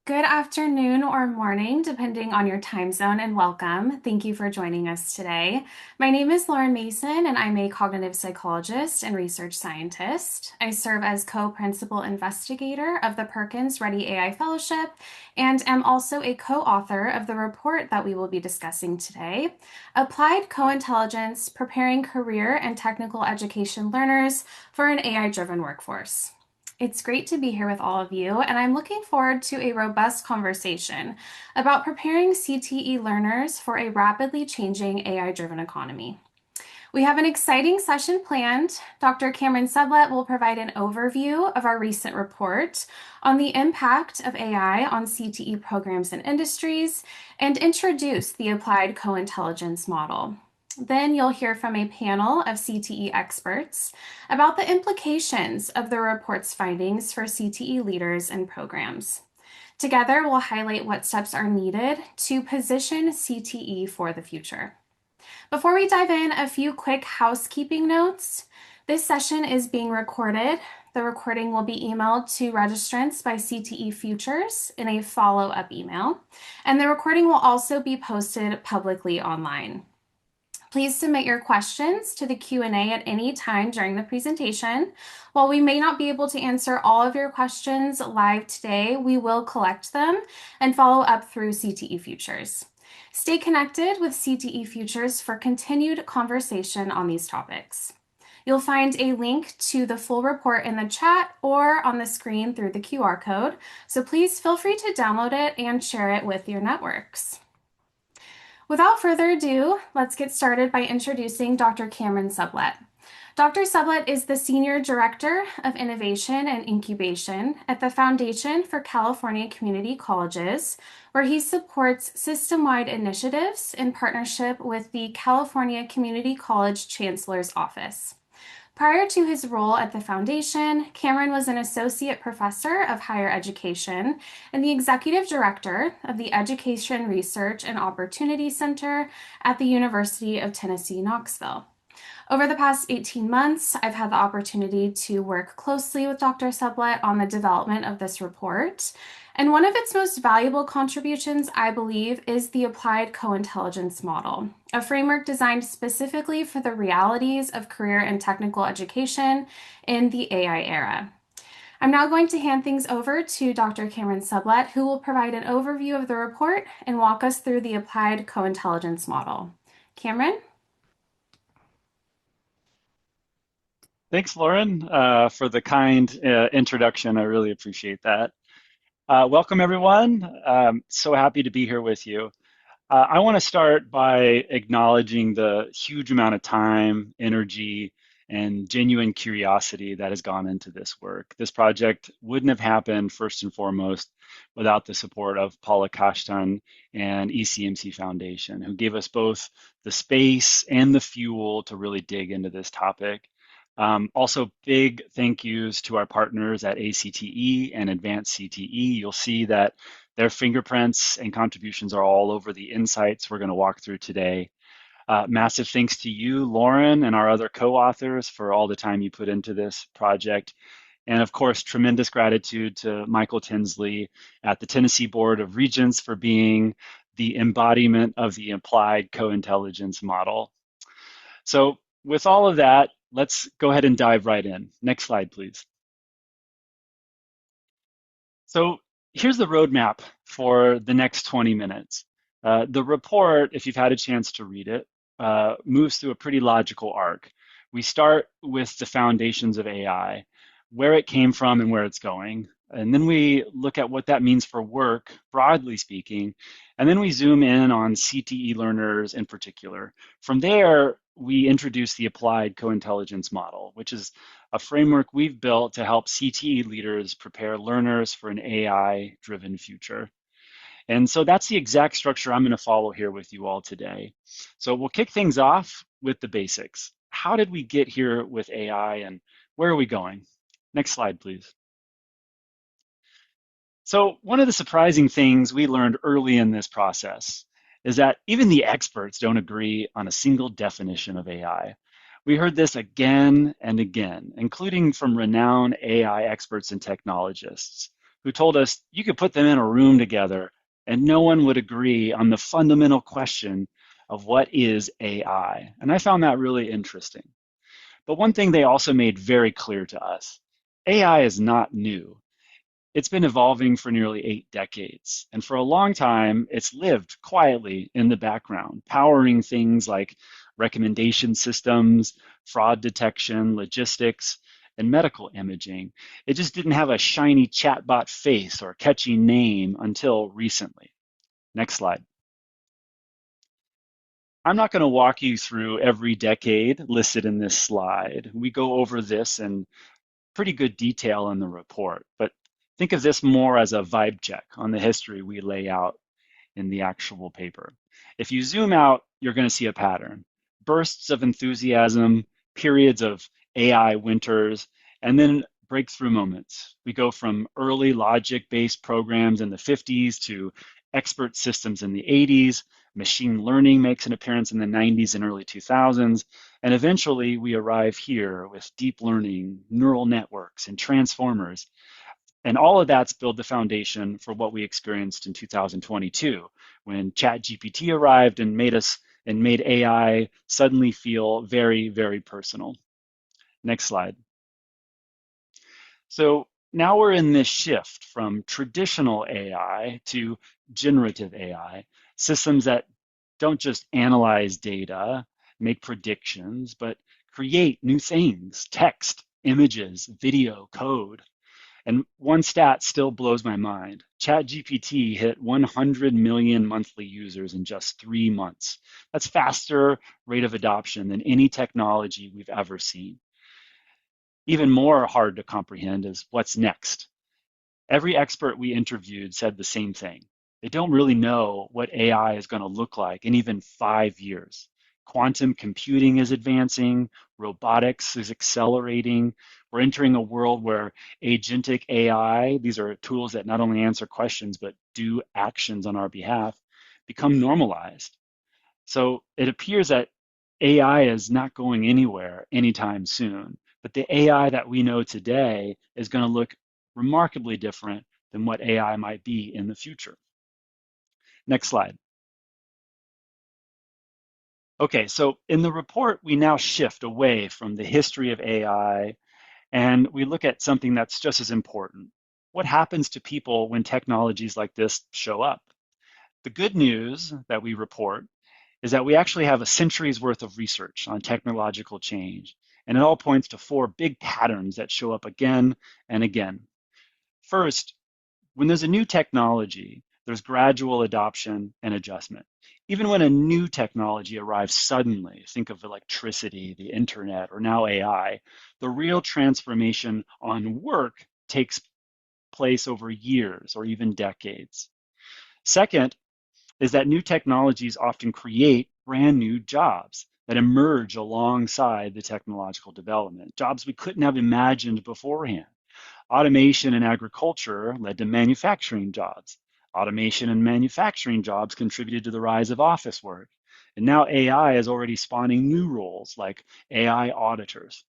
Good afternoon or morning, depending on your time zone, and welcome. Thank you for joining us today. My name is Lauren Mason, and I'm a cognitive psychologist and research scientist. I serve as co-principal investigator of the Perkins Ready AI Fellowship and am also a co-author of the report that we will be discussing today, Applied Co-Intelligence, Preparing Career and Technical Education Learners for an AI-Driven Workforce. It's great to be here with all of you, and I'm looking forward to a robust conversation about preparing CTE learners for a rapidly changing AI-driven economy. We have an exciting session planned. Dr. Cameron Sublett will provide an overview of our recent report on the impact of AI on CTE programs and industries and introduce the applied co-intelligence model. Then you'll hear from a panel of CTE experts about the implications of the report's findings for CTE leaders and programs. Together, we'll highlight what steps are needed to position CTE for the future. Before we dive in, a few quick housekeeping notes. This session is being recorded. The recording will be emailed to registrants by CTE Futures in a follow-up email, and the recording will also be posted publicly online. Please submit your questions to the Q&A at any time during the presentation. While we may not be able to answer all of your questions live today, we will collect them and follow up through CTE Futures. Stay connected with CTE Futures for continued conversation on these topics. You'll find a link to the full report in the chat or on the screen through the QR code, so please feel free to download it and share it with your networks. Without further ado, let's get started by introducing Dr. Cameron Sublett. Dr. Sublett is the Senior Director of Innovation and Incubation at the Foundation for California Community Colleges, where he supports system-wide initiatives in partnership with the California Community College Chancellor's Office. Prior to his role at the foundation, Cameron was an associate professor of higher education and the executive director of the Education Research and Opportunity Center at the University of Tennessee, Knoxville. Over the past 18 months, I've had the opportunity to work closely with Dr. Sublett on the development of this report. And one of its most valuable contributions, I believe, is the applied co-intelligence model, a framework designed specifically for the realities of career and technical education in the AI era. I'm now going to hand things over to Dr. Cameron Sublett, who will provide an overview of the report and walk us through the applied co-intelligence model. Cameron? Thanks, Lauren, for the kind introduction. I really appreciate that. Welcome, everyone. So happy to be here with you. I want to start by acknowledging the huge amount of time, energy, and genuine curiosity that has gone into this work. This project wouldn't have happened, first and foremost, without the support of Paula Kashtan and ECMC Foundation, who gave us both the space and the fuel to really dig into this topic. Also, big thank yous to our partners at ACTE and Advance CTE. You'll see that their fingerprints and contributions are all over the insights we're going to walk through today. Massive thanks to you, Lauren, and our other co-authors for all the time you put into this project. And of course, tremendous gratitude to Michael Tinsley at the Tennessee Board of Regents for being the embodiment of the applied co-intelligence model. So with all of that, let's go ahead and dive right in. Next slide, please. So here's the roadmap for the next 20 minutes. The report, if you've had a chance to read it, moves through a pretty logical arc. We start with the foundations of AI, where it came from and where it's going. And then we look at what that means for work, broadly speaking. And then we zoom in on CTE learners in particular. From there, we introduce the applied co-intelligence model, which is a framework we've built to help CTE leaders prepare learners for an AI-driven future. And so that's the exact structure I'm going to follow here with you all today. So we'll kick things off with the basics. How did we get here with AI and where are we going? Next slide, please. So one of the surprising things we learned early in this process is that even the experts don't agree on a single definition of AI. We heard this again and again, including from renowned AI experts and technologists, who told us you could put them in a room together and no one would agree on the fundamental question of what is AI. And I found that really interesting. But one thing they also made very clear to us, AI is not new. It's been evolving for nearly 8 decades. And for a long time, it's lived quietly in the background, powering things like recommendation systems, fraud detection, logistics, and medical imaging. It just didn't have a shiny chatbot face or catchy name until recently. Next slide. I'm not going to walk you through every decade listed in this slide. We go over this in pretty good detail in the report, but think of this more as a vibe check on the history we lay out in the actual paper. If you zoom out, you're going to see a pattern. Bursts of enthusiasm, periods of AI winters, and then breakthrough moments. We go from early logic-based programs in the 50s to expert systems in the 80s. Machine learning makes an appearance in the 90s and early 2000s. And eventually we arrive here with deep learning, neural networks, and transformers. And all of that's built the foundation for what we experienced in 2022 when ChatGPT arrived and made AI suddenly feel very, very personal. Next slide. So now we're in this shift from traditional AI to generative AI, systems that don't just analyze data, make predictions, but create new things, text, images, video, code. And one stat still blows my mind. ChatGPT hit 100 million monthly users in just 3 months. That's faster rate of adoption than any technology we've ever seen. Even more hard to comprehend is what's next. Every expert we interviewed said the same thing. They don't really know what AI is going to look like in even 5 years. Quantum computing is advancing, robotics is accelerating. We're entering a world where agentic AI, these are tools that not only answer questions but do actions on our behalf, become normalized. So it appears that AI is not going anywhere anytime soon, but the AI that we know today is going to look remarkably different than what AI might be in the future. Next slide. Okay, so in the report, we now shift away from the history of AI and we look at something that's just as important. What happens to people when technologies like this show up? The good news that we report is that we actually have a century's worth of research on technological change, and it all points to four big patterns that show up again and again. First, when there's a new technology, there's gradual adoption and adjustment. Even when a new technology arrives suddenly, think of electricity, the internet, or now AI, the real transformation on work takes place over years or even decades. Second is that new technologies often create brand new jobs that emerge alongside the technological development, jobs we couldn't have imagined beforehand. Automation in agriculture led to manufacturing jobs. Automation in manufacturing jobs contributed to the rise of office work. And now AI is already spawning new roles like AI auditors.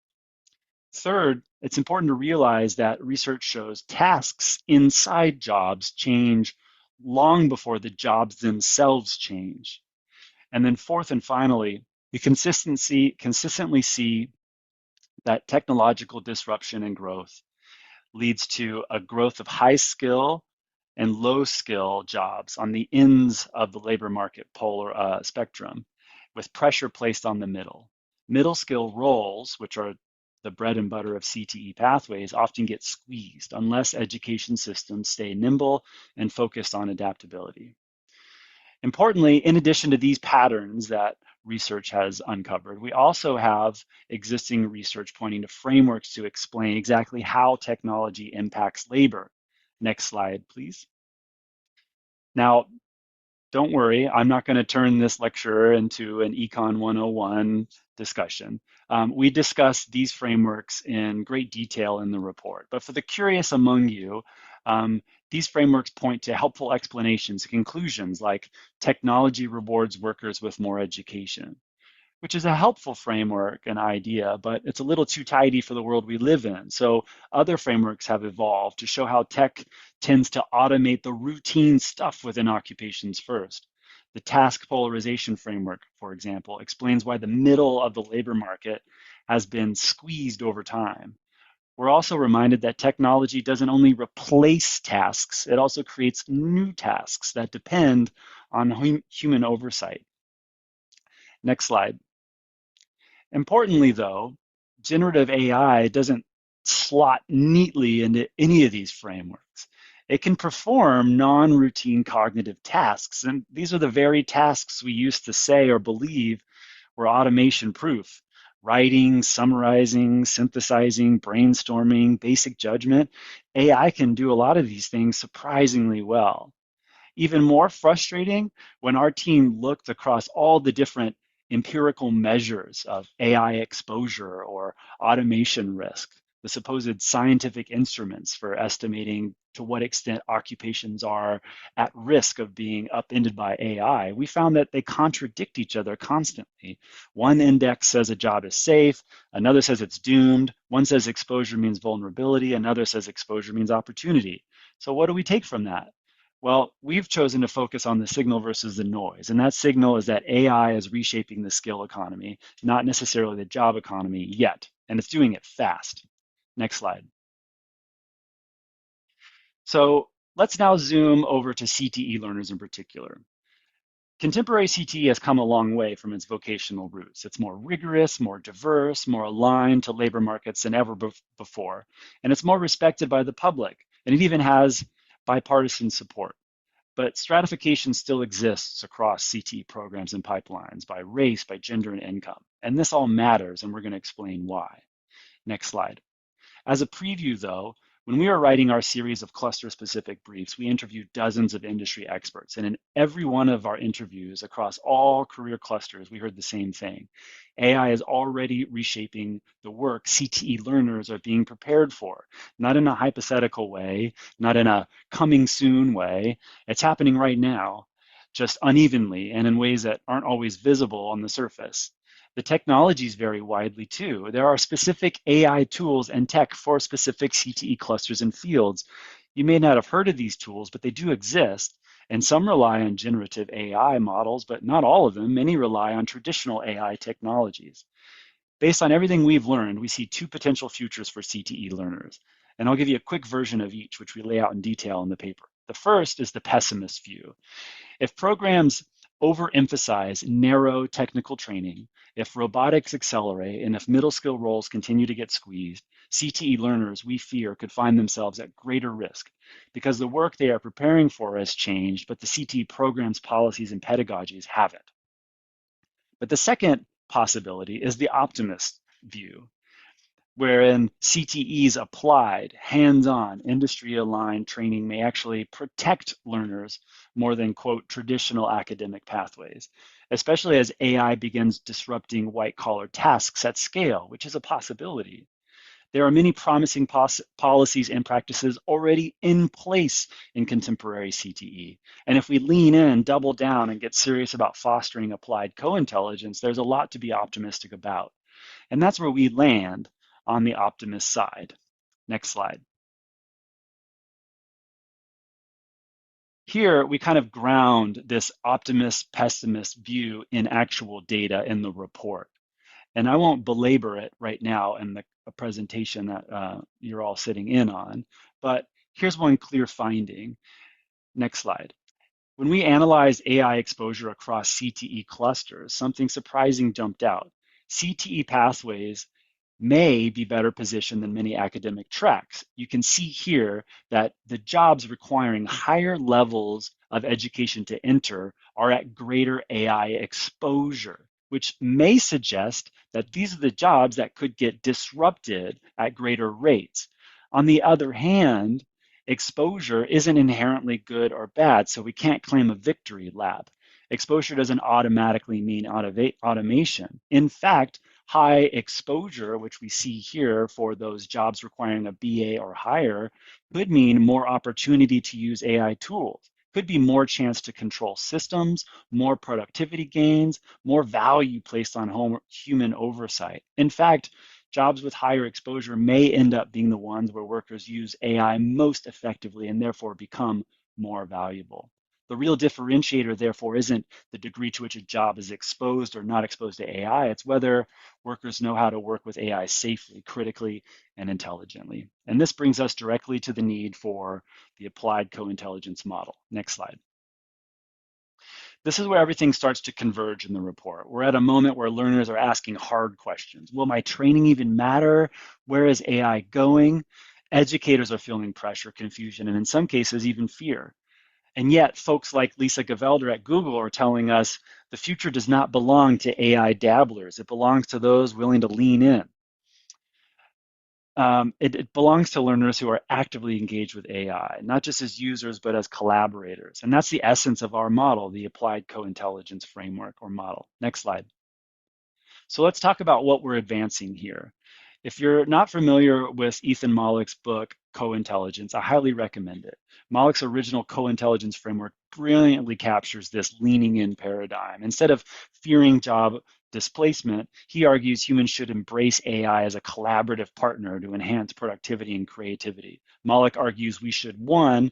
Third, it's important to realize that research shows tasks inside jobs change long before the jobs themselves change. And then fourth and finally, we consistently see that technological disruption and growth leads to a growth of high skill and low skill jobs on the ends of the labor market polar spectrum, with pressure placed on the middle. Middle skill roles, which are the bread and butter of CTE pathways, often get squeezed unless education systems stay nimble and focused on adaptability. Importantly, in addition to these patterns that research has uncovered, we also have existing research pointing to frameworks to explain exactly how technology impacts labor. Next slide, please. Now, don't worry, I'm not going to turn this lecture into an Econ 101 discussion. We discuss these frameworks in great detail in the report, but for the curious among you, these frameworks point to helpful explanations, conclusions like technology rewards workers with more education. which is a helpful framework and idea, but it's a little too tidy for the world we live in. So other frameworks have evolved to show how tech tends to automate the routine stuff within occupations first. The task polarization framework, for example, explains why the middle of the labor market has been squeezed over time. We're also reminded that technology doesn't only replace tasks, it also creates new tasks that depend on human oversight. Next slide. Importantly, though, generative AI doesn't slot neatly into any of these frameworks. It can perform non-routine cognitive tasks, and these are the very tasks we used to say or believe were automation proof. Writing, summarizing, synthesizing, brainstorming, basic judgment. AI can do a lot of these things surprisingly well. Even more frustrating when our team looked across all the different empirical measures of AI exposure or automation risk, the supposed scientific instruments for estimating to what extent occupations are at risk of being upended by AI, we found that they contradict each other constantly. One index says a job is safe, another says it's doomed, one says exposure means vulnerability, another says exposure means opportunity. So what do we take from that? Well, we've chosen to focus on the signal versus the noise. And that signal is that AI is reshaping the skill economy, not necessarily the job economy yet. And it's doing it fast. Next slide. So let's now zoom over to CTE learners in particular. Contemporary CTE has come a long way from its vocational roots. It's more rigorous, more diverse, more aligned to labor markets than ever before. And it's more respected by the public. And it even has bipartisan support. But stratification still exists across CTE programs and pipelines by race, by gender, and income. And this all matters, and we're going to explain why. Next slide. As a preview, though, when we were writing our series of cluster-specific briefs, we interviewed dozens of industry experts. And in every one of our interviews across all career clusters, we heard the same thing. AI is already reshaping the work CTE learners are being prepared for, not in a hypothetical way, not in a coming soon way. It's happening right now, just unevenly and in ways that aren't always visible on the surface. The technologies vary widely too. There are specific AI tools and tech for specific CTE clusters and fields. You may not have heard of these tools, but they do exist. And some rely on generative AI models, but not all of them. Many rely on traditional AI technologies. Based on everything we've learned, we see two potential futures for CTE learners. And I'll give you a quick version of each, which we lay out in detail in the paper. The first is the pessimist view. If programs overemphasize narrow technical training, if robotics accelerate, and if middle skill roles continue to get squeezed, CTE learners, we fear, could find themselves at greater risk because the work they are preparing for has changed, but the CTE program's policies and pedagogies haven't. But the second possibility is the optimist view, wherein CTE's applied, hands-on, industry-aligned training may actually protect learners more than, quote, traditional academic pathways, especially as AI begins disrupting white-collar tasks at scale, which is a possibility. There are many promising policies and practices already in place in contemporary CTE. And if we lean in, double down, and get serious about fostering applied co-intelligence, there's a lot to be optimistic about. And that's where we land on the optimist side. Next slide. Here, we kind of ground this optimist pessimist view in actual data in the report. And I won't belabor it right now in the presentation that you're all sitting in on, but here's one clear finding. Next slide. When we analyzed AI exposure across CTE clusters, something surprising jumped out. CTE pathways may be better positioned than many academic tracks. You can see here that the jobs requiring higher levels of education to enter are at greater AI exposure, which may suggest that these are the jobs that could get disrupted at greater rates. On the other hand, exposure isn't inherently good or bad, so we can't claim a victory lap. Exposure doesn't automatically mean automation. In fact, high exposure, which we see here for those jobs requiring a BA or higher, could mean more opportunity to use AI tools. could be more chance to control systems, more productivity gains, more value placed on human oversight. In fact, jobs with higher exposure may end up being the ones where workers use AI most effectively and therefore become more valuable. The real differentiator, therefore, isn't the degree to which a job is exposed or not exposed to AI. It's whether workers know how to work with AI safely, critically, and intelligently. And this brings us directly to the need for the applied co-intelligence model. Next slide. This is where everything starts to converge in the report. We're at a moment where learners are asking hard questions. Will my training even matter? Where is AI going? Educators are feeling pressure, confusion, and in some cases, even fear. And yet, folks like Lisa Gavelder at Google are telling us the future does not belong to AI dabblers. It belongs to those willing to lean in. It belongs to learners who are actively engaged with AI, not just as users, but as collaborators. And that's the essence of our model, the applied co-intelligence framework or model. Next slide. So let's talk about what we're advancing here. If you're not familiar with Ethan Mollick's book, Co-Intelligence, I highly recommend it. Mollick's original co-intelligence framework brilliantly captures this leaning in paradigm. Instead of fearing job displacement, he argues humans should embrace AI as a collaborative partner to enhance productivity and creativity. Mollick argues we should, one,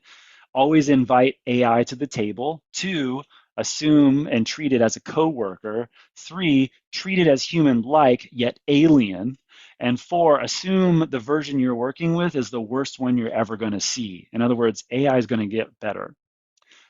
always invite AI to the table. Two, assume and treat it as a coworker. Three, treat it as human-like yet alien. And four, assume the version you're working with is the worst one you're ever going to see. In other words, AI is going to get better.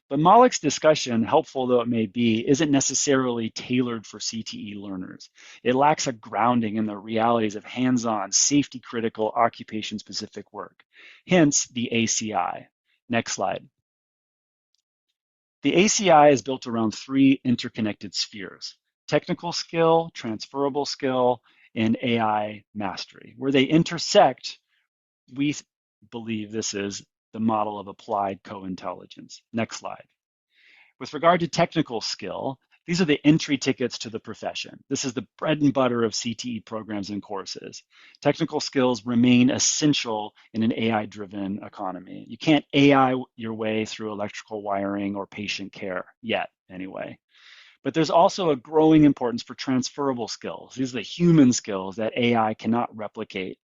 But Malick's discussion, helpful though it may be, isn't necessarily tailored for CTE learners. It lacks a grounding in the realities of hands-on, safety-critical, occupation-specific work. Hence, the ACI. Next slide. The ACI is built around three interconnected spheres: technical skill, transferable skill, and AI mastery. Where they intersect, we believe this is the model of applied co-intelligence. Next slide. With regard to technical skill, these are the entry tickets to the profession. This is the bread and butter of CTE programs and courses. Technical skills remain essential in an AI-driven economy. You can't AI your way through electrical wiring or patient care yet, anyway. But there's also a growing importance for transferable skills. These are the human skills that AI cannot replicate.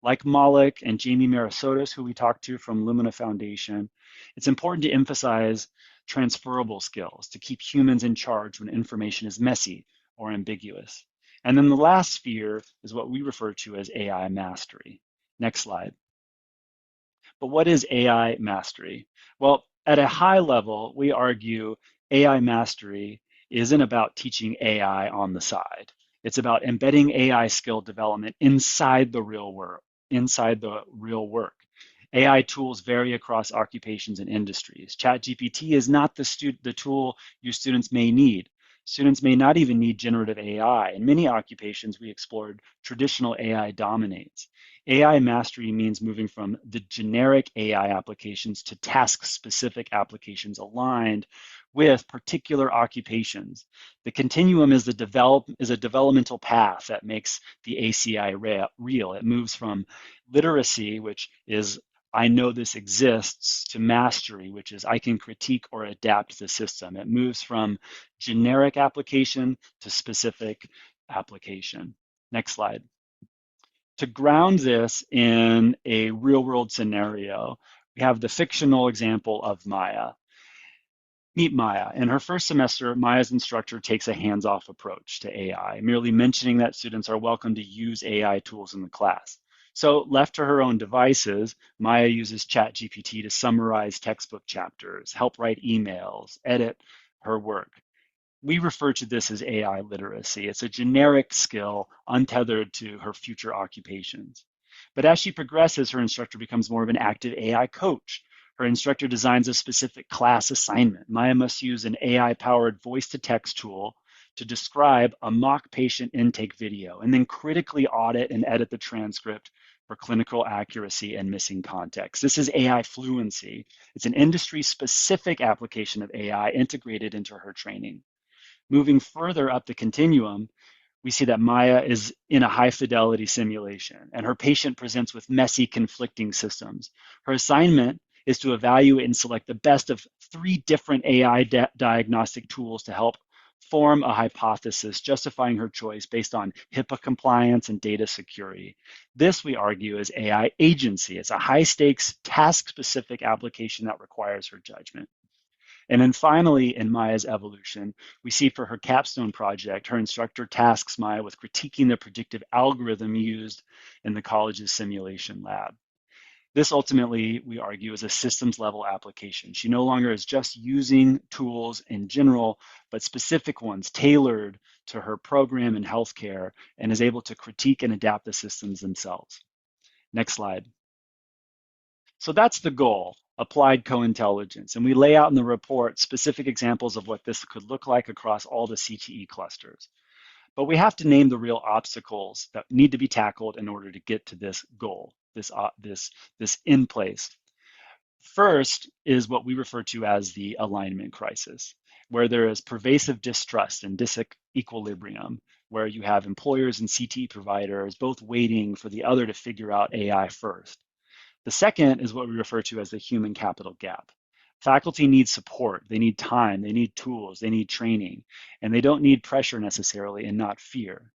Like Malik and Jamie Marasotis, who we talked to from Lumina Foundation, it's important to emphasize transferable skills to keep humans in charge when information is messy or ambiguous. And then the last sphere is what we refer to as AI mastery. Next slide. But what is AI mastery? Well, at a high level, we argue AI mastery isn't about teaching AI on the side. It's about embedding AI skill development inside the real work. AI tools vary across occupations and industries. ChatGPT is not the tool your students may need. Students may not even need generative AI. In many occupations we explored, traditional AI dominates. AI mastery means moving from the generic AI applications to task-specific applications aligned with particular occupations. The continuum is a developmental path that makes the ACI real. It moves from literacy, which is I know this exists, to mastery, which is I can critique or adapt the system. It moves from generic application to specific application. Next slide. To ground this in a real world scenario, we have the fictional example of Maya. Meet Maya. In her first semester, Maya's instructor takes a hands-off approach to AI, merely mentioning that students are welcome to use AI tools in the class. So left to her own devices, Maya uses ChatGPT to summarize textbook chapters, help write emails, edit her work. We refer to this as AI literacy. It's a generic skill untethered to her future occupations. But as she progresses, her instructor becomes more of an active AI coach. Her instructor designs a specific class assignment. Maya must use an AI-powered voice-to-text tool to describe a mock patient intake video and then critically audit and edit the transcript for clinical accuracy and missing context. This is AI fluency. It's an industry-specific application of AI integrated into her training. Moving further up the continuum, we see that Maya is in a high fidelity simulation and her patient presents with messy conflicting systems. Her assignment is to evaluate and select the best of three different AI diagnostic tools to help form a hypothesis justifying her choice based on HIPAA compliance and data security. This, we argue, is AI agency. It's a high stakes, task specific application that requires her judgment. And then finally, in Maya's evolution, we see for her capstone project, her instructor tasks Maya with critiquing the predictive algorithm used in the college's simulation lab. This ultimately, we argue, is a systems level application. She no longer is just using tools in general, but specific ones tailored to her program in healthcare and is able to critique and adapt the systems themselves. Next slide. So that's the goal, applied co-intelligence. And we lay out in the report specific examples of what this could look like across all the CTE clusters. But we have to name the real obstacles that need to be tackled in order to get to this goal, this in place. First is what we refer to as the alignment crisis, where there is pervasive distrust and disequilibrium, where you have employers and CTE providers both waiting for the other to figure out AI first. The second is what we refer to as the human capital gap. Faculty need support, they need time, they need tools, they need training, and they don't need pressure necessarily and not fear.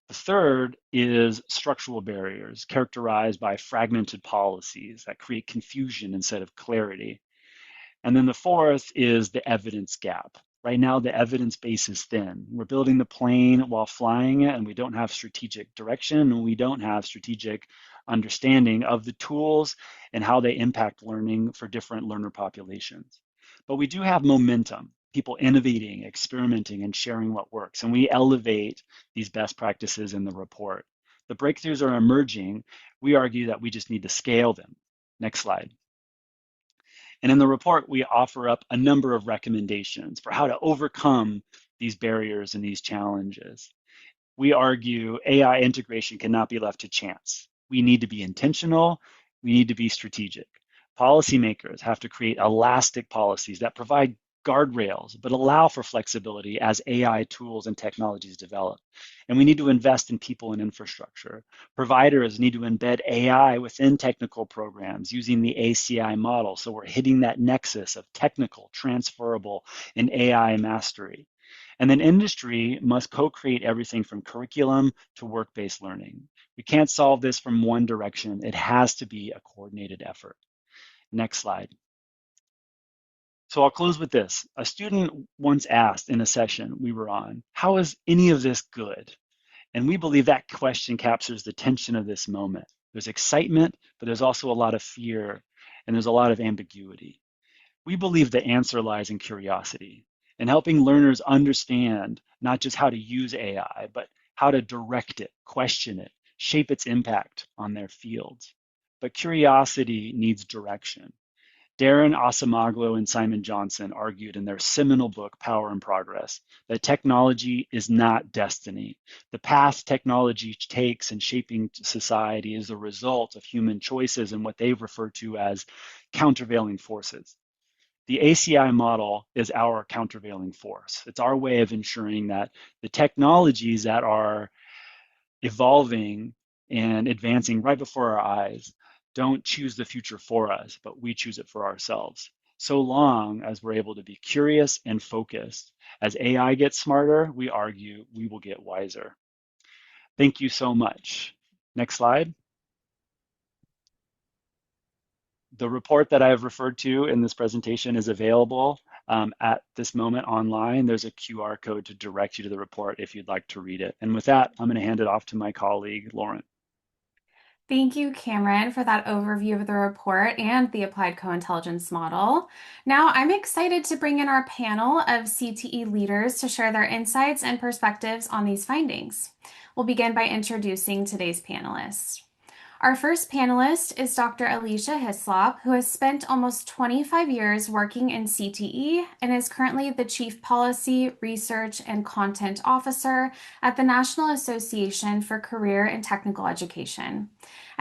The third is structural barriers characterized by fragmented policies that create confusion instead of clarity. And then the fourth is the evidence gap. Right now, the evidence base is thin. We're building the plane while flying it, and we don't have strategic direction, and we don't have strategic understanding of the tools and how they impact learning for different learner populations. But we do have momentum, people innovating, experimenting, and sharing what works, and we elevate these best practices in the report. The breakthroughs are emerging. We argue that we just need to scale them. Next slide. And in the report, we offer up a number of recommendations for how to overcome these barriers and these challenges. We argue AI integration cannot be left to chance. We need to be intentional. We need to be strategic. Policymakers have to create elastic policies that provide guardrails, but allow for flexibility as AI tools and technologies develop. And we need to invest in people and infrastructure. Providers need to embed AI within technical programs using the ACI model. So we're hitting that nexus of technical, transferable, and AI mastery. And then industry must co-create everything from curriculum to work-based learning. We can't solve this from one direction. It has to be a coordinated effort. Next slide. So I'll close with this. A student once asked in a session we were on, how is any of this good? And we believe that question captures the tension of this moment. There's excitement, but there's also a lot of fear, and there's a lot of ambiguity. We believe the answer lies in curiosity and helping learners understand not just how to use AI, but how to direct it, question it, shape its impact on their fields. But curiosity needs direction. Darren Asamoglu and Simon Johnson argued in their seminal book, Power and Progress, that technology is not destiny. The path technology takes in shaping society is a result of human choices and what they refer to as countervailing forces. The ACI model is our countervailing force. It's our way of ensuring that the technologies that are evolving and advancing right before our eyes don't choose the future for us, but we choose it for ourselves. So long as we're able to be curious and focused. As AI gets smarter, we argue we will get wiser. Thank you so much. Next slide. The report that I have referred to in this presentation is available at this moment online. There's a QR code to direct you to the report if you'd like to read it. And with that, I'm going to hand it off to my colleague, Lauren. Thank you, Cameron, for that overview of the report and the applied co-intelligence model. Now, I'm excited to bring in our panel of CTE leaders to share their insights and perspectives on these findings. We'll begin by introducing today's panelists. Our first panelist is Dr. Alicia Hislop, who has spent almost 25 years working in CTE and is currently the Chief Policy, Research, and Content Officer at the National Association for Career and Technical Education.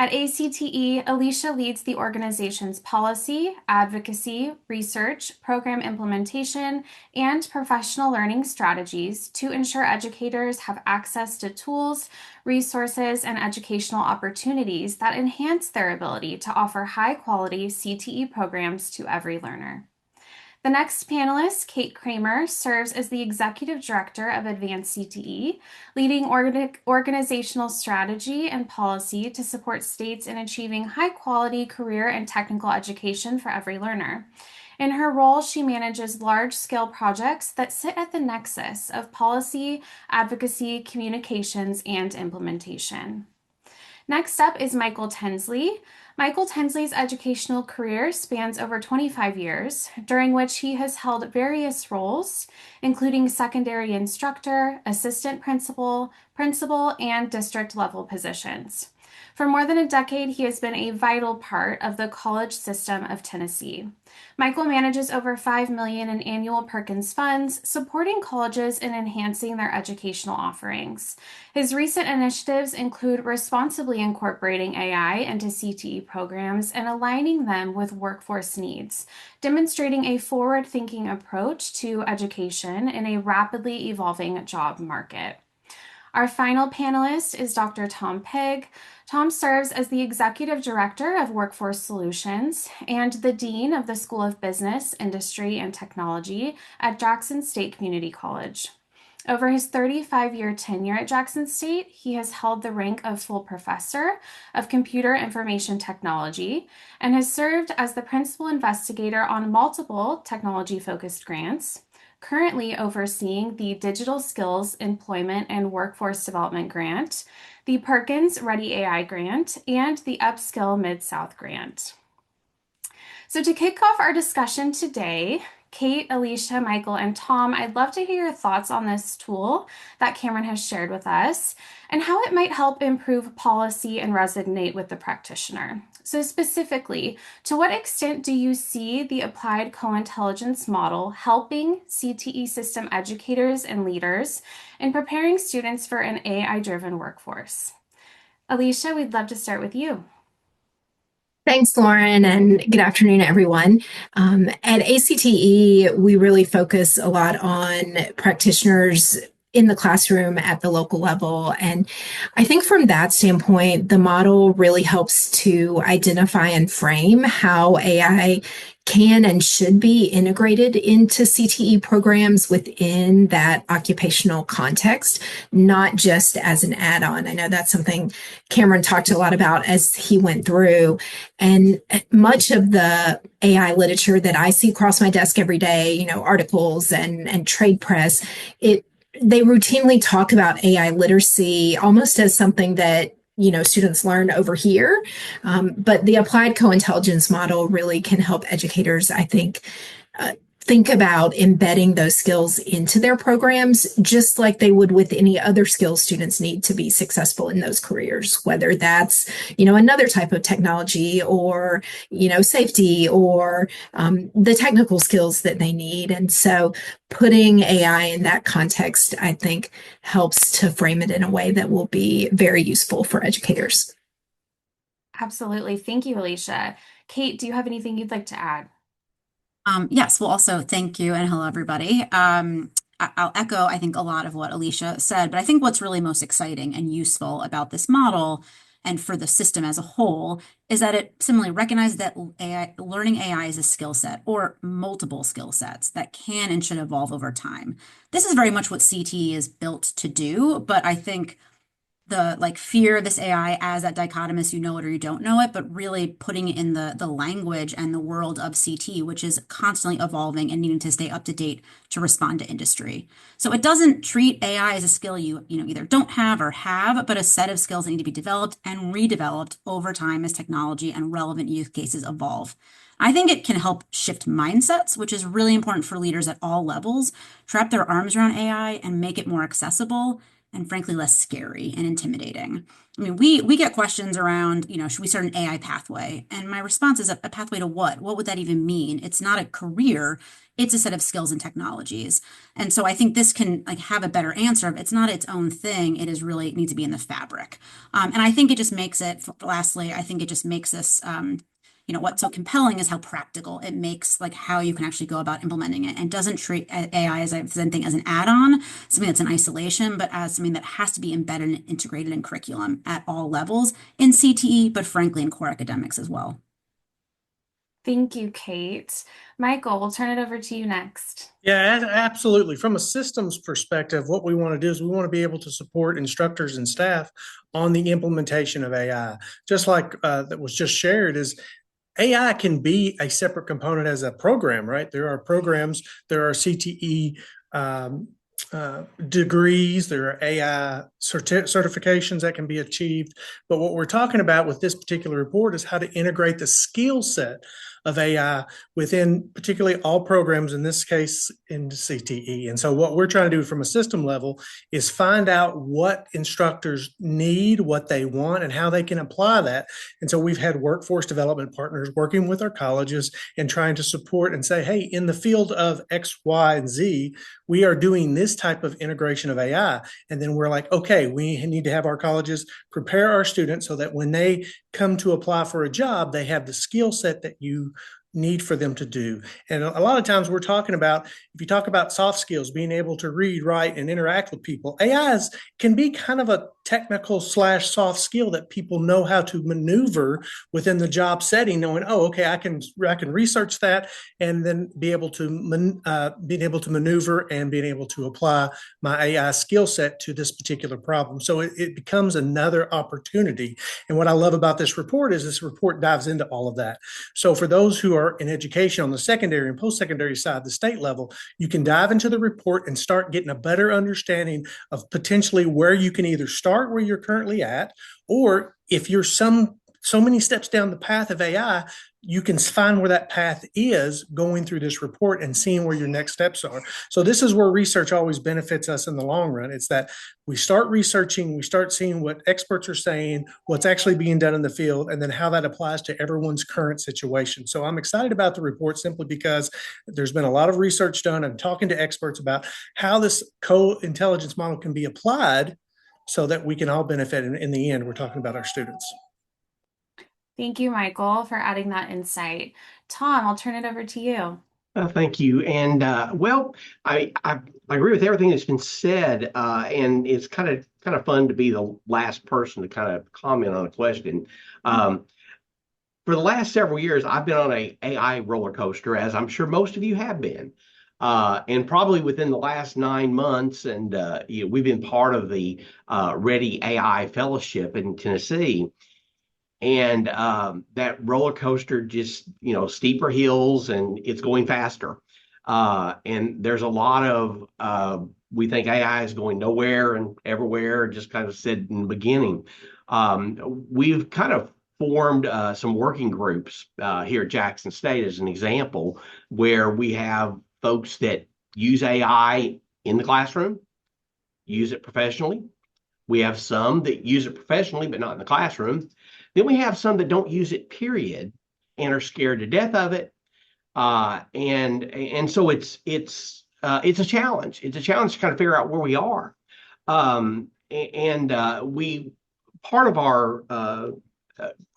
At ACTE, Alicia leads the organization's policy, advocacy, research, program implementation, and professional learning strategies to ensure educators have access to tools, resources, and educational opportunities that enhance their ability to offer high-quality CTE programs to every learner. The next panelist, Kate Kramer, serves as the Executive Director of Advance CTE, leading organizational strategy and policy to support states in achieving high-quality career and technical education for every learner. In her role, she manages large-scale projects that sit at the nexus of policy, advocacy, communications, and implementation. Next up is Michael Tensley. Michael Tensley's educational career spans over 25 years, during which he has held various roles, including secondary instructor, assistant principal, principal, and district level positions. For more than a decade, he has been a vital part of the college system of Tennessee. Michael manages over $5 million in annual Perkins funds, supporting colleges in enhancing their educational offerings. His recent initiatives include responsibly incorporating AI into CTE programs and aligning them with workforce needs, demonstrating a forward-thinking approach to education in a rapidly evolving job market. Our final panelist is Dr. Tom Pigg. Tom serves as the Executive Director of Workforce Solutions and the Dean of the School of Business, Industry, and Technology at Jackson State Community College. Over his 35-year tenure at Jackson State, he has held the rank of full professor of computer information technology and has served as the principal investigator on multiple technology-focused grants, currently overseeing the Digital Skills Employment and Workforce Development Grant, the Perkins Ready AI Grant, and the Upskill Mid-South Grant. So to kick off our discussion today, Kate, Alicia, Michael, and Tom, I'd love to hear your thoughts on this tool that Cameron has shared with us and how it might help improve policy and resonate with the practitioner. So specifically, to what extent do you see the applied co-intelligence model helping CTE system educators and leaders in preparing students for an AI-driven workforce? Alicia, we'd love to start with you. Thanks, Lauren, and good afternoon, everyone. At ACTE, we really focus a lot on practitioners in the classroom at the local level. And I think from that standpoint, the model really helps to identify and frame how AI can and should be integrated into CTE programs within that occupational context, not just as an add-on. I know that's something Cameron talked a lot about as he went through. And much of the AI literature that I see across my desk every day, articles and trade press, they routinely talk about AI literacy almost as something that students learn over here. But the applied co-intelligence model really can help educators, I think about embedding those skills into their programs, just like they would with any other skills students need to be successful in those careers, whether that's, another type of technology or, safety or the technical skills that they need. And so putting AI in that context, I think, helps to frame it in a way that will be very useful for educators. Absolutely. Thank you, Alicia. Kate, do you have anything you'd like to add? Yes, well, also thank you and hello, everybody. I'll echo, I think, a lot of what Alicia said, but I think what's really most exciting and useful about this model and for the system as a whole is that it similarly recognizes that learning AI is a skill set or multiple skill sets that can and should evolve over time. This is very much what CTE is built to do, but I think the fear of this AI as that dichotomous, you know it or you don't know it, but really putting it in the language and the world of CT, which is constantly evolving and needing to stay up to date to respond to industry. So it doesn't treat AI as a skill you either don't have or have, but a set of skills that need to be developed and redeveloped over time as technology and relevant use cases evolve. I think it can help shift mindsets, which is really important for leaders at all levels, to wrap their arms around AI and make it more accessible and frankly less scary and intimidating. I mean, we get questions around, should we start an AI pathway? And my response is a pathway to what? What would that even mean? It's not a career, it's a set of skills and technologies. And so I think this can like have a better answer of it's not its own thing. It is really, it needs to be in the fabric. And I think it just makes it, lastly, I think it just makes this, what's so compelling is how practical it makes, like how you can actually go about implementing it and doesn't treat AI as something as an add-on, something that's in isolation, but as something that has to be embedded and integrated in curriculum at all levels in CTE, but frankly in core academics as well. Thank you, Kate. Michael, we'll turn it over to you next. Yeah, absolutely. From a systems perspective, what we want to do is we want to be able to support instructors and staff on the implementation of AI. Just like that was just shared, is AI can be a separate component as a program, right? There are programs, there are CTE degrees, there are AI certifications that can be achieved. But what we're talking about with this particular report is how to integrate the skill set of AI within particularly all programs, in this case in CTE. And so what we're trying to do from a system level is find out what instructors need, what they want, and how they can apply that. And so we've had workforce development partners working with our colleges and trying to support and say, hey, in the field of X, Y, and Z, we are doing this type of integration of AI. And then we're like, okay, we need to have our colleges prepare our students so that when they come to apply for a job, they have the skill set that you need for them to do. And a lot of times we're talking about, if you talk about soft skills, being able to read, write, and interact with people, AIs can be kind of a technical / soft skill that people know how to maneuver within the job setting, knowing, oh, okay, I can research that and then be able to maneuver and being able to apply my AI skill set to this particular problem. So it becomes another opportunity. And what I love about this report is this report dives into all of that. So for those who are in education on the secondary and post-secondary side, the state level, you can dive into the report and start getting a better understanding of potentially where you can either start where you're currently at, or if you're so many steps down the path of AI, you can find where that path is going through this report and seeing where your next steps are. So this is where research always benefits us in the long run. It's that we start researching, we start seeing what experts are saying, what's actually being done in the field, and then how that applies to everyone's current situation. So I'm excited about the report simply because there's been a lot of research done and talking to experts about how this co-intelligence model can be applied so that we can all benefit. In the end, we're talking about our students. Thank you, Michael, for adding that insight. Tom, I'll turn it over to you. Thank you. And I agree with everything that's been said, and it's kind of fun to be the last person to kind of comment on a question. For the last several years, I've been on a AI roller coaster, as I'm sure most of you have been. And probably within the last 9 months, and we've been part of the Ready AI Fellowship in Tennessee. And that roller coaster just, steeper hills and it's going faster. And there's a lot of, we think AI is going nowhere and everywhere, just kind of said in the beginning. We've kind of formed some working groups here at Jackson State as an example, where we have folks that use AI in the classroom, use it professionally. We have some that use it professionally, but not in the classroom. Then we have some that don't use it, period, and are scared to death of it. And so it's a challenge. It's a challenge to kind of figure out where we are. We part of our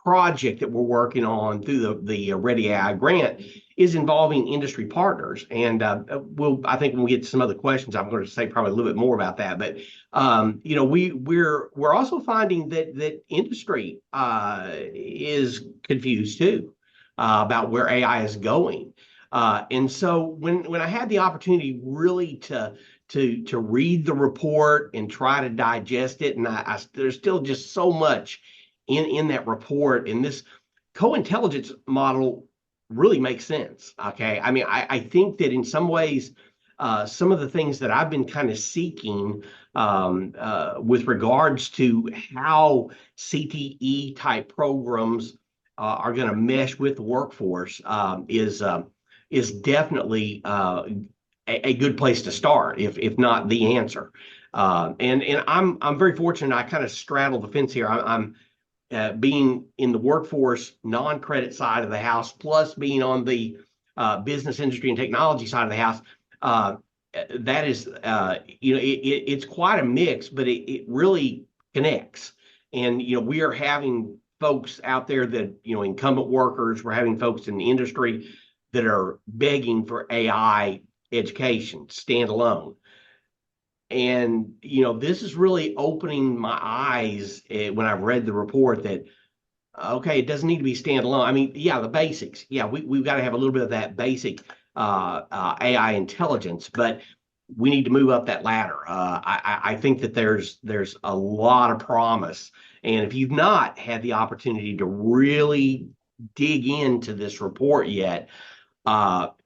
project that we're working on through the Ready AI grant is involving industry partners. And I think when we get to some other questions, I'm going to say probably a little bit more about that. But we're also finding that industry is confused too about where AI is going. And so when I had the opportunity really to read the report and try to digest it, and there's still just so much in that report, and this co-intelligence model really makes sense. Okay. I mean, I think that in some ways, some of the things that I've been kind of seeking with regards to how CTE type programs are going to mesh with the workforce is definitely a good place to start, if not the answer. And I'm very fortunate. I kind of straddle the fence here. I'm being in the workforce non-credit side of the house, plus being on the business industry and technology side of the house. Uh, that is, it's quite a mix, but it really connects. And we are having folks out there that incumbent workers. We're having folks in the industry that are begging for AI education standalone. And this is really opening my eyes when I've read the report that okay, it doesn't need to be standalone. I mean, yeah, the basics. Yeah, we've got to have a little bit of that basic AI intelligence, but we need to move up that ladder. I think that there's a lot of promise, and if you've not had the opportunity to really dig into this report yet,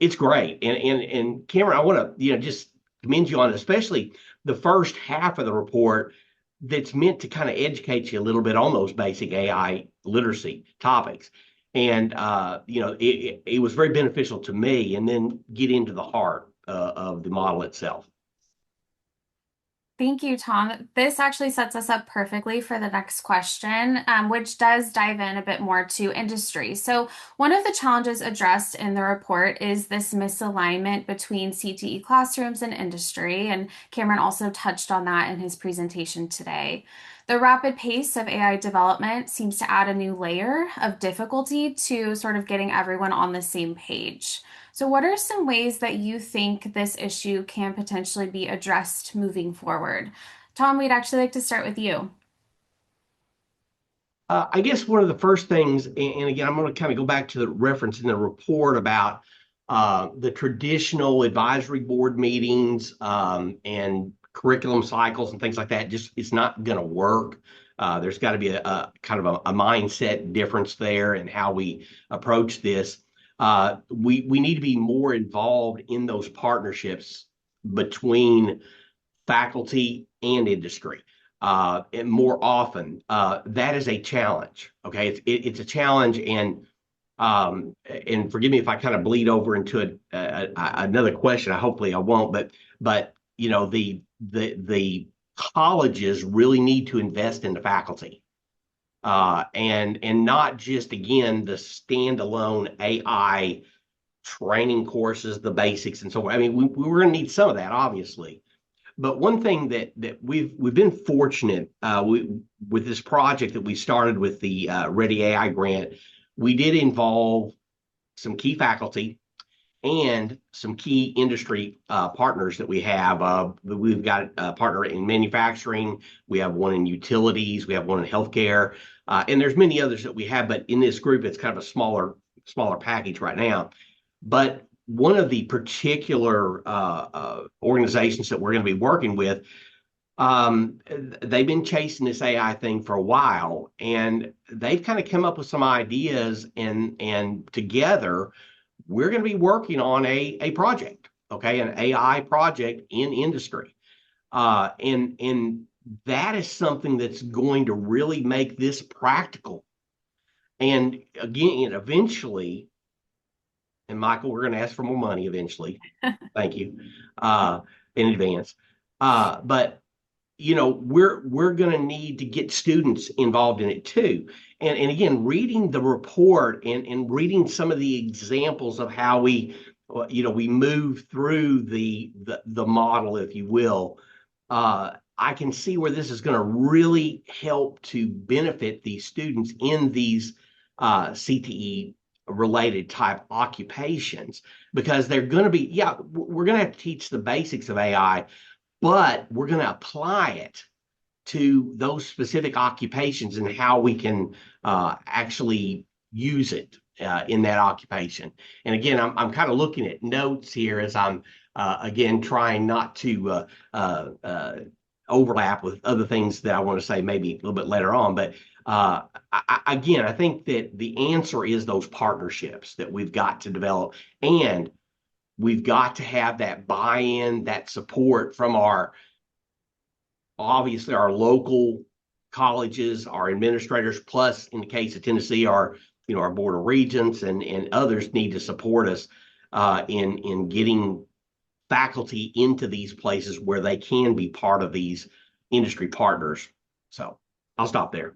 it's great. And Cameron, I want to just commend you on it, especially the first half of the report that's meant to kind of educate you a little bit on those basic AI literacy topics. And it was very beneficial to me, and then get into the heart of the model itself. Thank you, Tom. This actually sets us up perfectly for the next question, which does dive in a bit more to industry. So, one of the challenges addressed in the report is this misalignment between CTE classrooms and industry, and Cameron also touched on that in his presentation today. The rapid pace of AI development seems to add a new layer of difficulty to sort of getting everyone on the same page. So, what are some ways that you think this issue can potentially be addressed moving forward? Tom, we'd actually like to start with you. I guess one of the first things, and again, I'm going to kind of go back to the reference in the report about the traditional advisory board meetings and curriculum cycles and things like that. Just it's not going to work. There's got to be a kind of a mindset difference there in how we approach this. We need to be more involved in those partnerships between faculty and industry and more often. That is a challenge. Okay, it's a challenge, and forgive me if I kind of bleed over into another question. Hopefully I won't, but the colleges really need to invest in the faculty. And not just again the standalone AI training courses, the basics, and so on. I mean, we're going to need some of that, obviously. But one thing that we've been fortunate with this project that we started with the Ready AI grant, we did involve some key faculty and some key industry partners that we have. We've got a partner in manufacturing, we have one in utilities, we have one in healthcare, and there's many others that we have. But in this group, it's kind of a smaller package right now. But one of the particular organizations that we're going to be working with, they've been chasing this AI thing for a while, and they've kind of come up with some ideas, and together we're going to be working on a project, okay, an AI project in industry, and that is something that's going to really make this practical. And again, eventually, and Michael, we're going to ask for more money eventually. Thank you in advance. But we're going to need to get students involved in it too. And again, reading the report and reading some of the examples of how we move through the model, if you will, I can see where this is going to really help to benefit these students in these CTE related type occupations, because they're going to be, we're going to have to teach the basics of AI, but we're going to apply it to those specific occupations and how we can actually use it in that occupation. And again, I'm kind of looking at notes here as I'm again trying not to overlap with other things that I want to say maybe a little bit later on. But again, I think that the answer is those partnerships that we've got to develop, and we've got to have that buy-in, that support from obviously our local colleges, our administrators, plus in the case of Tennessee, our board of regents and others need to support us in getting faculty into these places where they can be part of these industry partners. So I'll stop there.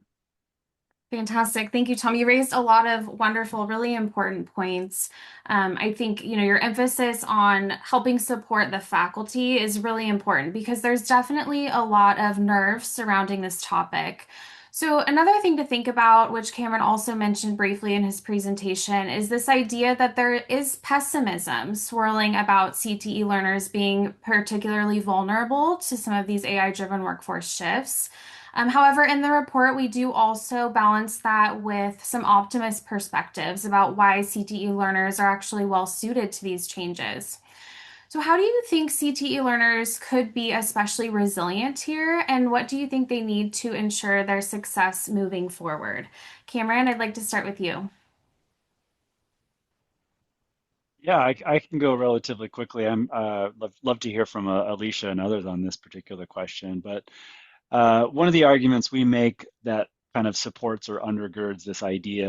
Fantastic. Thank you, Tom. You raised a lot of wonderful, really important points. I think, your emphasis on helping support the faculty is really important because there's definitely a lot of nerves surrounding this topic. So another thing to think about, which Cameron also mentioned briefly in his presentation, is this idea that there is pessimism swirling about CTE learners being particularly vulnerable to some of these AI-driven workforce shifts. However, in the report, we do also balance that with some optimist perspectives about why CTE learners are actually well suited to these changes. So, how do you think CTE learners could be especially resilient here, and what do you think they need to ensure their success moving forward? Cameron, I'd like to start with you. Yeah, I can go relatively quickly. I'm love to hear from Alicia and others on this particular question. But one of the arguments we make that kind of supports or undergirds this idea,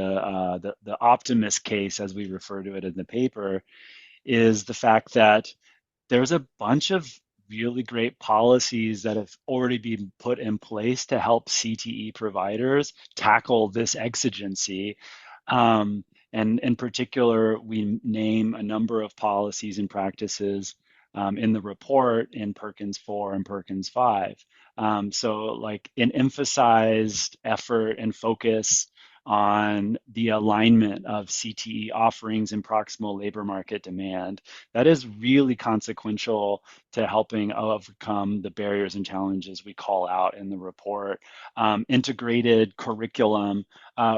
the optimist case, as we refer to it in the paper, is the fact that there's a bunch of really great policies that have already been put in place to help CTE providers tackle this exigency. And in particular, we name a number of policies and practices in the report in Perkins 4 and Perkins 5. So like an emphasized effort and focus on the alignment of CTE offerings and proximal labor market demand. That is really consequential to helping overcome the barriers and challenges we call out in the report. Integrated curriculum.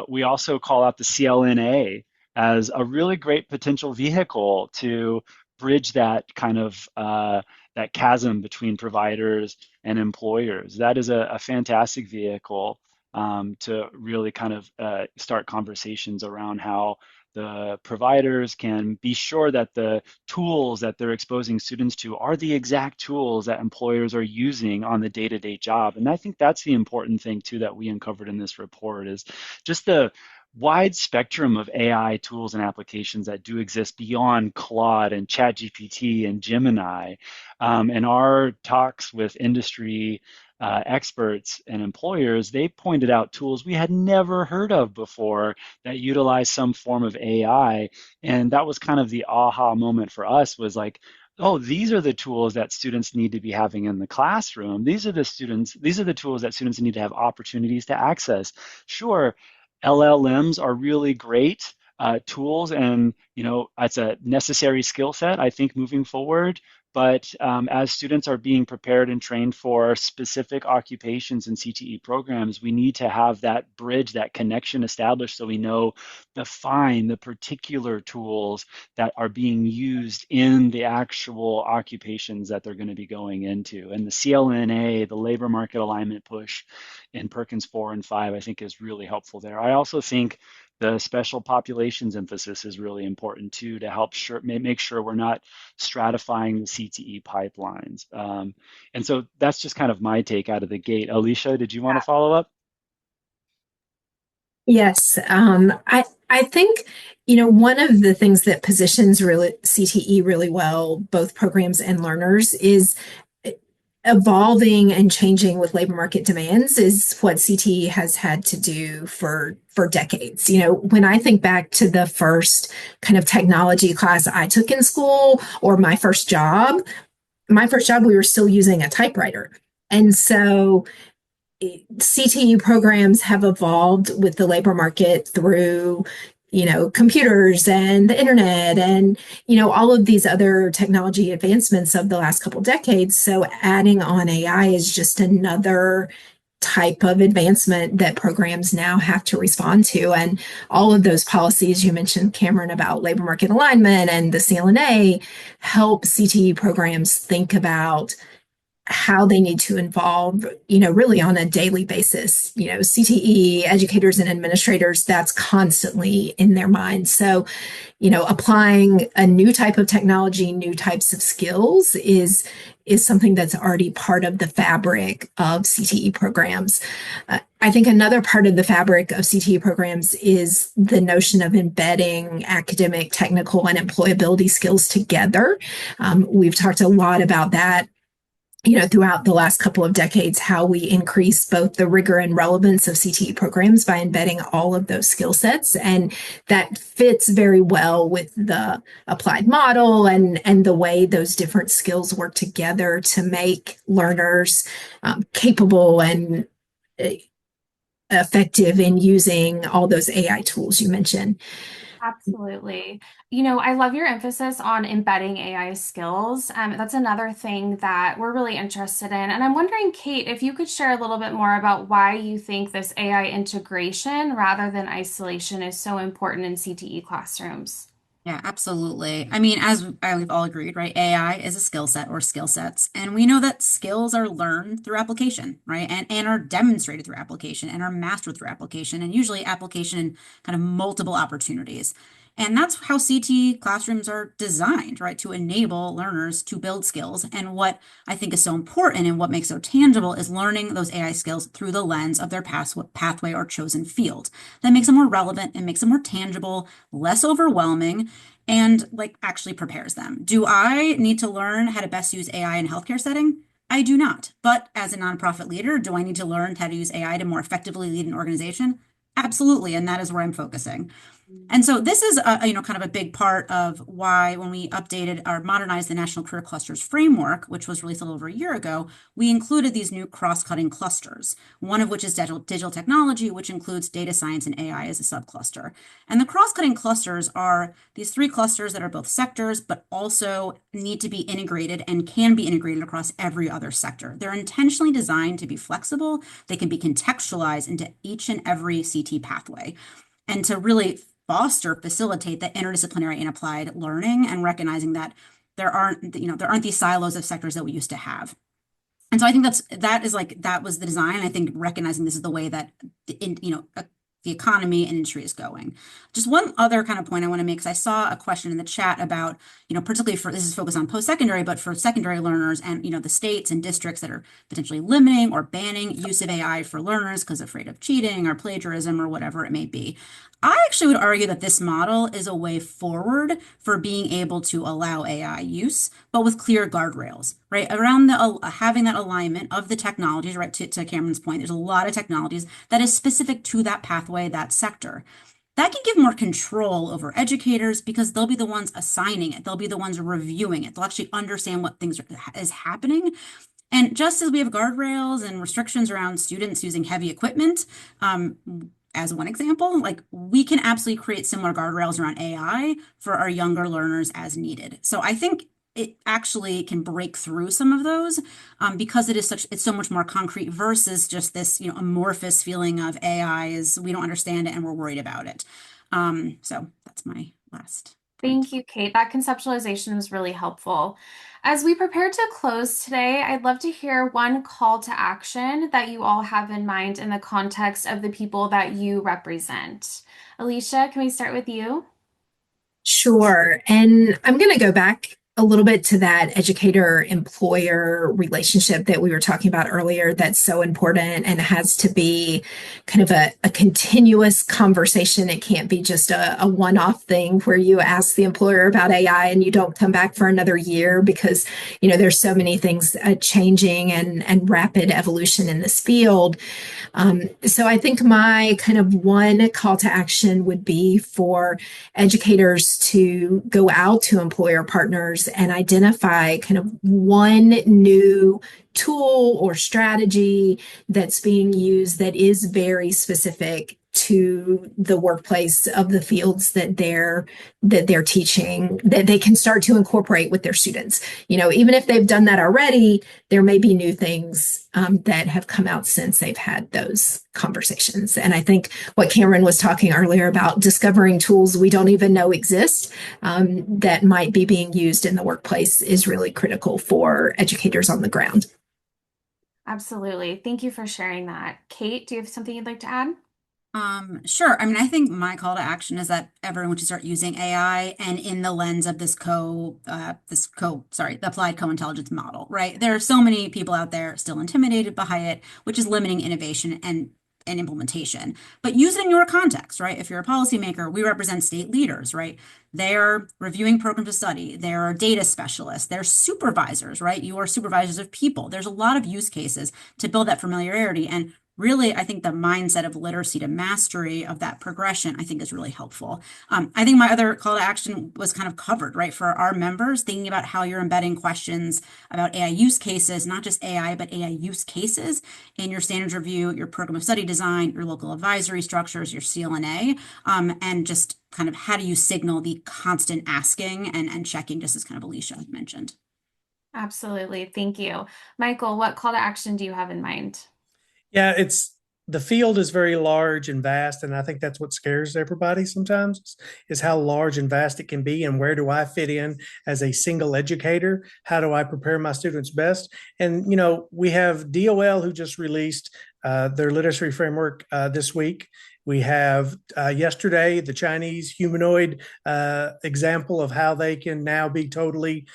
We also call out the CLNA as a really great potential vehicle to bridge that kind of that chasm between providers and employers. That is a fantastic vehicle to really kind of start conversations around how the providers can be sure that the tools that they're exposing students to are the exact tools that employers are using on the day-to-day job. And I think that's the important thing too that we uncovered in this report is just the wide spectrum of AI tools and applications that do exist beyond Claude and ChatGPT and Gemini. In our talks with industry experts and employers, they pointed out tools we had never heard of before that utilize some form of AI. And that was kind of the aha moment for us was like, oh, these are the tools that students need to be having in the classroom. These are the tools that students need to have opportunities to access. Sure, LLMs are really great tools, and it's a necessary skill set, I think, moving forward. But as students are being prepared and trained for specific occupations and CTE programs, we need to have that bridge, that connection established so we know the particular tools that are being used in the actual occupations that they're going to be going into. And the CLNA, the labor market alignment push in Perkins 4 and 5, I think is really helpful there. I also think the special populations emphasis is really important too to help make sure we're not stratifying the CTE pipelines. And so that's just kind of my take out of the gate. Alicia, did you want to follow up? Yes, I think one of the things that positions really CTE really well, both programs and learners, is evolving and changing with labor market demands is what CTE has had to do for decades. When I think back to the first kind of technology class I took in school or my first job, we were still using a typewriter. And so CTE programs have evolved with the labor market through computers and the internet and, all of these other technology advancements of the last couple decades. So adding on AI is just another type of advancement that programs now have to respond to. And all of those policies you mentioned, Cameron, about labor market alignment and the CLNA help CTE programs think about how they need to involve, really on a daily basis. CTE educators and administrators, that's constantly in their minds. So, applying a new type of technology, new types of skills is something that's already part of the fabric of CTE programs. I think another part of the fabric of CTE programs is the notion of embedding academic, technical, and employability skills together. We've talked a lot about that throughout the last couple of decades, how we increase both the rigor and relevance of CTE programs by embedding all of those skill sets. And that fits very well with the applied model and the way those different skills work together to make learners capable and effective in using all those AI tools you mentioned. Absolutely. I love your emphasis on embedding AI skills. That's another thing that we're really interested in. And I'm wondering, Kate, if you could share a little bit more about why you think this AI integration rather than isolation is so important in CTE classrooms. Yeah, absolutely. I mean, as we've all agreed, right? AI is a skill set or skill sets. And we know that skills are learned through application, right? And are demonstrated through application and are mastered through application, and usually application in kind of multiple opportunities. And that's how CT classrooms are designed, right? To enable learners to build skills. And what I think is so important and what makes so tangible is learning those AI skills through the lens of their pathway or chosen field. That makes them more relevant and makes them more tangible, less overwhelming, and like actually prepares them. Do I need to learn how to best use AI in a healthcare setting? I do not. But as a nonprofit leader, do I need to learn how to use AI to more effectively lead an organization? Absolutely. And that is where I'm focusing. And so this is kind of a big part of why when we updated or modernized the National Career Clusters framework, which was released a little over a year ago, we included these new cross-cutting clusters, one of which is digital technology, which includes data science and AI as a subcluster. And the cross-cutting clusters are these three clusters that are both sectors, but also need to be integrated and can be integrated across every other sector. They're intentionally designed to be flexible. They can be contextualized into each and every CT pathway, and to really facilitate that interdisciplinary and applied learning, and recognizing that there aren't these silos of sectors that we used to have. And so I think that was the design. I think recognizing this is the way that the economy and industry is going. Just one other kind of point I want to make, because I saw a question in the chat about, particularly this is focused on post-secondary, but for secondary learners and, the states and districts that are potentially limiting or banning use of AI for learners because afraid of cheating or plagiarism or whatever it may be. I actually would argue that this model is a way forward for being able to allow AI use, but with clear guardrails, right? Around having that alignment of the technologies, right? To Cameron's point, there's a lot of technologies that is specific to that pathway, that sector. That can give more control over educators because they'll be the ones assigning it. They'll be the ones reviewing it. They'll actually understand what things is happening. And just as we have guardrails and restrictions around students using heavy equipment, as one example, like we can absolutely create similar guardrails around AI for our younger learners as needed. So I think it actually can break through some of those because it's so much more concrete versus just this, amorphous feeling of AI is we don't understand it and we're worried about it. So that's my last. Thank you, Kate. That conceptualization was really helpful. As we prepare to close today, I'd love to hear one call to action that you all have in mind in the context of the people that you represent. Alicia, can we start with you? Sure. And I'm going to go back a little bit to that educator-employer relationship that we were talking about earlier that's so important and has to be kind of a continuous conversation. It can't be just a one-off thing where you ask the employer about AI and you don't come back for another year because, there's so many things changing and rapid evolution in this field. So I think my kind of one call to action would be for educators to go out to employer partners and identify kind of one new tool or strategy that's being used that is very specific to the workplace of the fields that they're teaching, that they can start to incorporate with their students. Even if they've done that already, there may be new things that have come out since they've had those conversations. And I think what Cameron was talking earlier about discovering tools we don't even know exist that might be being used in the workplace is really critical for educators on the ground. Absolutely. Thank you for sharing that. Kate, do you have something you'd like to add? Sure. I mean, I think my call to action is that everyone should start using AI and in the lens of the applied co-intelligence model, right? There are so many people out there still intimidated by it, which is limiting innovation and implementation. But use it in your context, right? If you're a policymaker, we represent state leaders, right? They're reviewing programs of study. They're data specialists. They're supervisors, right? You are supervisors of people. There's a lot of use cases to build that familiarity. And really, I think the mindset of literacy to mastery of that progression, I think is really helpful. I think my other call to action was kind of covered, right? For our members, thinking about how you're embedding questions about AI use cases, not just AI, but AI use cases in your standards review, your program of study design, your local advisory structures, your CLNA, and just kind of how do you signal the constant asking and checking, just as kind of Alicia mentioned. Absolutely. Thank you. Michael, what call to action do you have in mind? Yeah, it's the field is very large and vast, and I think that's what scares everybody sometimes is how large and vast it can be, and where do I fit in as a single educator? How do I prepare my students best? And we have DOL who just released their literacy framework this week. We have yesterday the Chinese humanoid example of how they can now be totally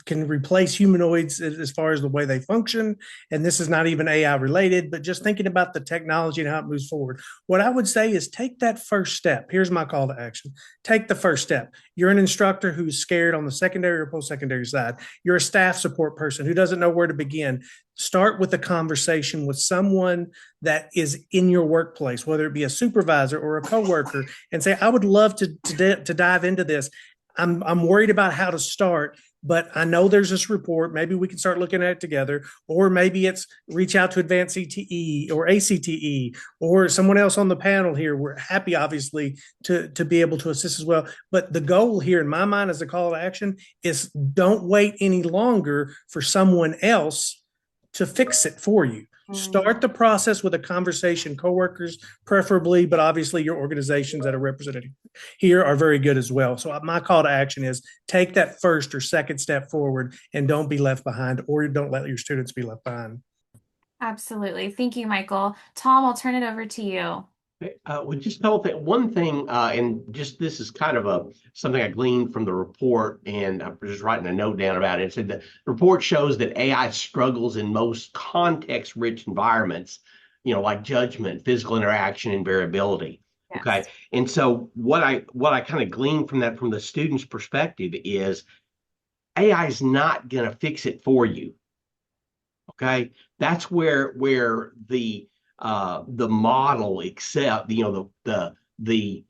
can replace humanoids as far as the way they function. And this is not even AI related, but just thinking about the technology and how it moves forward. What I would say is take that first step. Here's my call to action. Take the first step. You're an instructor who's scared on the secondary or post-secondary side. You're a staff support person who doesn't know where to begin. Start with a conversation with someone that is in your workplace, whether it be a supervisor or a coworker, and say, I would love to dive into this. I'm worried about how to start, but I know there's this report. Maybe we can start looking at it together, or maybe it's reach out to Advance CTE or ACTE or someone else on the panel here. We're happy, obviously, to be able to assist as well. But the goal here, in my mind, as a call to action, is don't wait any longer for someone else to fix it for you. Start the process with a conversation, coworkers preferably, but obviously your organizations that are represented here are very good as well. So my call to action is take that first or second step forward and don't be left behind, or don't let your students be left behind. Absolutely. Thank you, Michael. Tom, I'll turn it over to you. Well, just one thing, and just this is kind of something I gleaned from the report, and I'm just writing a note down about it. It said the report shows that AI struggles in most context-rich environments, like judgment, physical interaction, and variability. Yes. Okay, and so what I kind of gleaned from that, from the student's perspective, is AI is not going to fix it for you. Okay, that's where the model, except the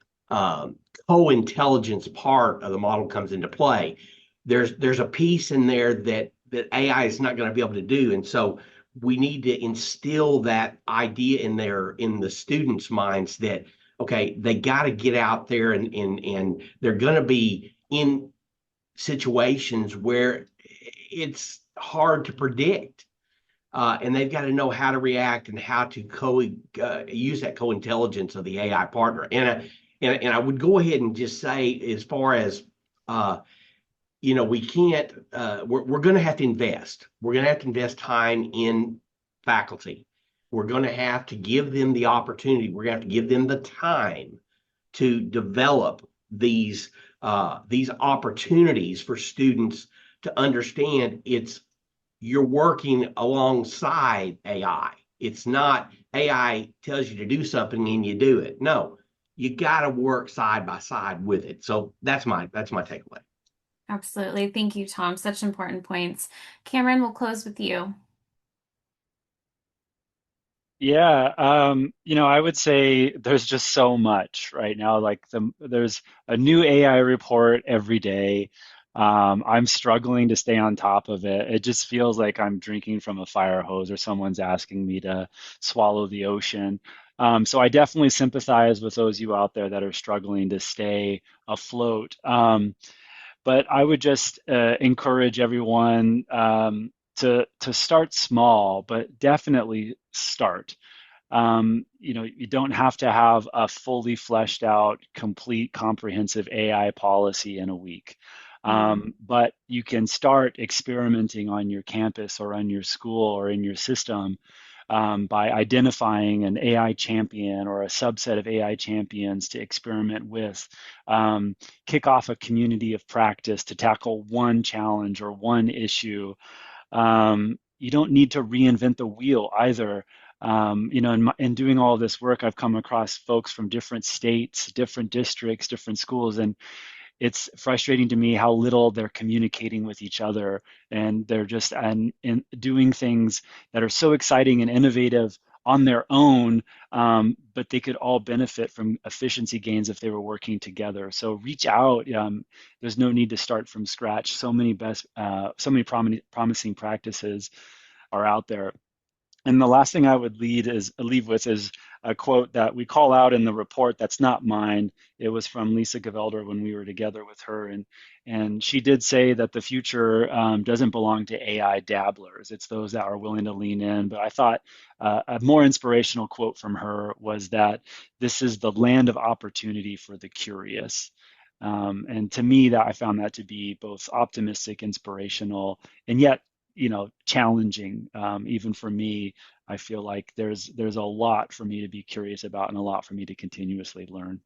co-intelligence part of the model comes into play. There's a piece in there that AI is not going to be able to do, and so we need to instill that idea in the students' minds that okay, they got to get out there and they're going to be in situations where it's hard to predict. And they've got to know how to react and how to use that co-intelligence of the AI partner. And I would go ahead and just say, as far as we can't. We're going to have to invest. We're going to have to invest time in faculty. We're going to have to give them the opportunity. We're going to have to give them the time to develop these opportunities for students to understand you're working alongside AI. It's not AI tells you to do something and you do it. No, you got to work side by side with it. So that's my takeaway. Absolutely. Thank you, Tom. Such important points. Cameron, we'll close with you. Yeah, I would say there's just so much right now. Like there's a new AI report every day. I'm struggling to stay on top of it. It just feels like I'm drinking from a fire hose or someone's asking me to swallow the ocean. So I definitely sympathize with those of you out there that are struggling to stay afloat. But I would just encourage everyone to start small, but definitely start. You don't have to have a fully fleshed out, complete, comprehensive AI policy in a week. But you can start experimenting on your campus or on your school or in your system by identifying an AI champion or a subset of AI champions to experiment with, kick off a community of practice to tackle one challenge or one issue. You don't need to reinvent the wheel either. In doing all this work, I've come across folks from different states, different districts, different schools, and it's frustrating to me how little they're communicating with each other, and they're just and doing things that are so exciting and innovative on their own, but they could all benefit from efficiency gains if they were working together. So reach out. There's no need to start from scratch. So many promising practices are out there. And the last thing I would leave with is a quote that we call out in the report. That's not mine. It was from Lisa Gavelder when we were together with her, and she did say that the future doesn't belong to AI dabblers. It's those that are willing to lean in. But I thought a more inspirational quote from her was that this is the land of opportunity for the curious. And to me, that I found that to be both optimistic, inspirational, and yet challenging. Even for me, I feel like there's a lot for me to be curious about and a lot for me to continuously learn.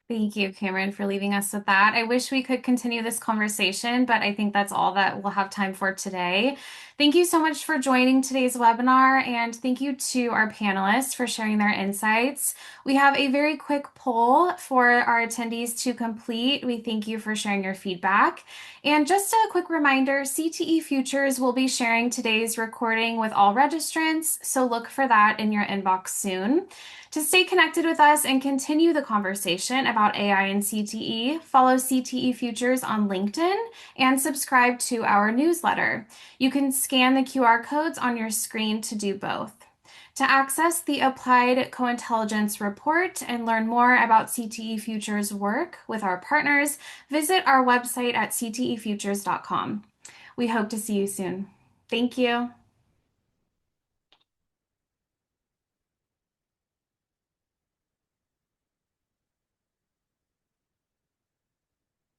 Thank you, Cameron, for leaving us with that. I wish we could continue this conversation, but I think that's all that we'll have time for today. Thank you so much for joining today's webinar, and thank you to our panelists for sharing their insights. We have a very quick poll for our attendees to complete. We thank you for sharing your feedback. And just a quick reminder, CTE Futures will be sharing today's recording with all registrants, so look for that in your inbox soon. To stay connected with us and continue the conversation about AI and CTE, follow CTE Futures on LinkedIn and subscribe to our newsletter. You can scan the QR codes on your screen to do both. To access the Applied Cointelligence Report and learn more about CTE Futures work with our partners, visit our website at ctefutures.com. We hope to see you soon. Thank you.